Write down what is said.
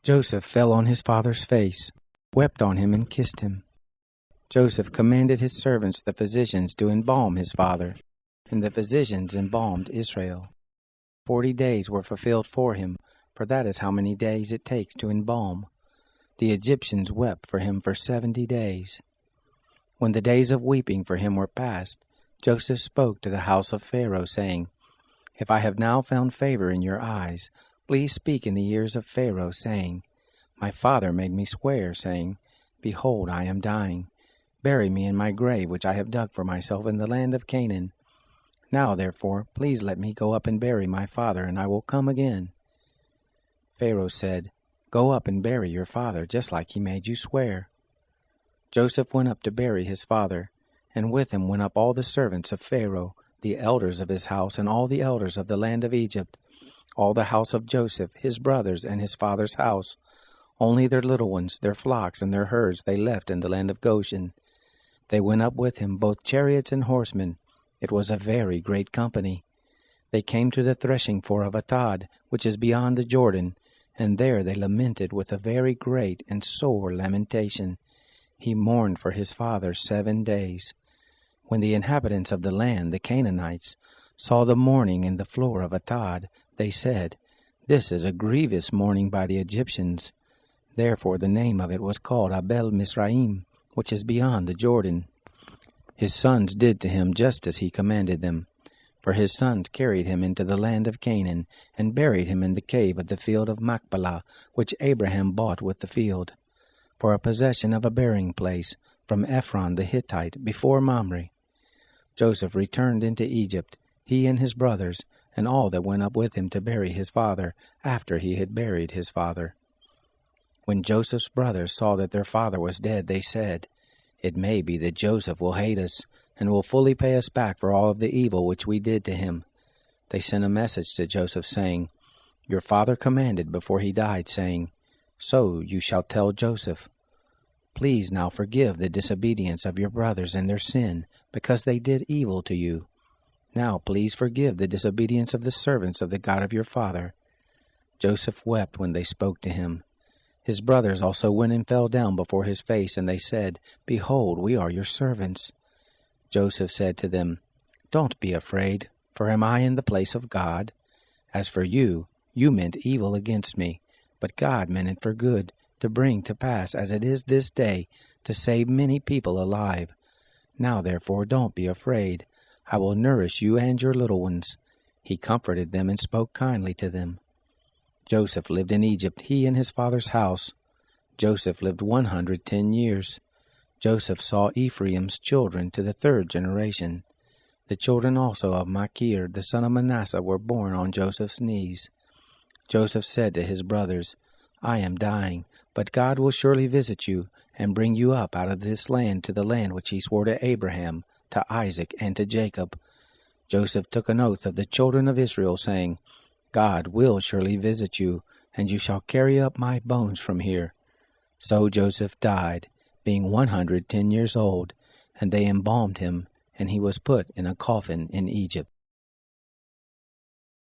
Joseph fell on his father's face, wept on him, and kissed him. Joseph commanded his servants, the physicians, to embalm his father, and the physicians embalmed Israel. 40 days were fulfilled for him, for that is how many days it takes to embalm. The Egyptians wept for him for 70 days. When the days of weeping for him were past, Joseph spoke to the house of Pharaoh, saying, If I have now found favor in your eyes, please speak in the ears of Pharaoh, saying, My father made me swear, saying, Behold, I am dying. Bury me in my grave which I have dug for myself in the land of Canaan. Now, therefore, please let me go up and bury my father, and I will come again. Pharaoh said, Go up and bury your father, just like he made you swear. Joseph went up to bury his father, and with him went up all the servants of Pharaoh, the elders of his house, and all the elders of the land of Egypt, all the house of Joseph, his brothers, and his father's house. Only their little ones, their flocks, and their herds they left in the land of Goshen. They went up with him, both chariots and horsemen. It was a very great company. They came to the threshing floor of Atad, which is beyond the Jordan, and there they lamented with a very great and sore lamentation. He mourned for his father 7 days. When the inhabitants of the land, the Canaanites, saw the mourning in the floor of Atad, they said, This is a grievous mourning by the Egyptians. Therefore the name of it was called Abel Mizraim, which is beyond the Jordan. His sons did to him just as he commanded them. For his sons carried him into the land of Canaan, and buried him in the cave of the field of Machpelah, which Abraham bought with the field, for a possession of a burying place, from Ephron the Hittite, before Mamre. Joseph returned into Egypt, he and his brothers, and all that went up with him to bury his father, after he had buried his father. When Joseph's brothers saw that their father was dead, they said, It may be that Joseph will hate us, and will fully pay us back for all of the evil which we did to him. They sent a message to Joseph, saying, Your father commanded before he died, saying, So you shall tell Joseph, Please now forgive the disobedience of your brothers and their sin, because they did evil to you. Now please forgive the disobedience of the servants of the God of your father. Joseph wept when they spoke to him. His brothers also went and fell down before his face, and they said, Behold, we are your servants. Joseph said to them, Don't be afraid, for am I in the place of God? As for you, you meant evil against me, but God meant it for good, to bring to pass as it is this day, to save many people alive. Now therefore don't be afraid. I will nourish you and your little ones. He comforted them and spoke kindly to them. Joseph lived in Egypt, he and his father's house. Joseph lived 110 years. Joseph saw Ephraim's children to the 3rd generation. The children also of Machir, the son of Manasseh, were born on Joseph's knees. Joseph said to his brothers, I am dying, but God will surely visit you, and bring you up out of this land to the land which he swore to Abraham, to Isaac, and to Jacob. Joseph took an oath of the children of Israel, saying, God will surely visit you, and you shall carry up my bones from here. So Joseph died, being 110 years old, and they embalmed him, and he was put in a coffin in Egypt.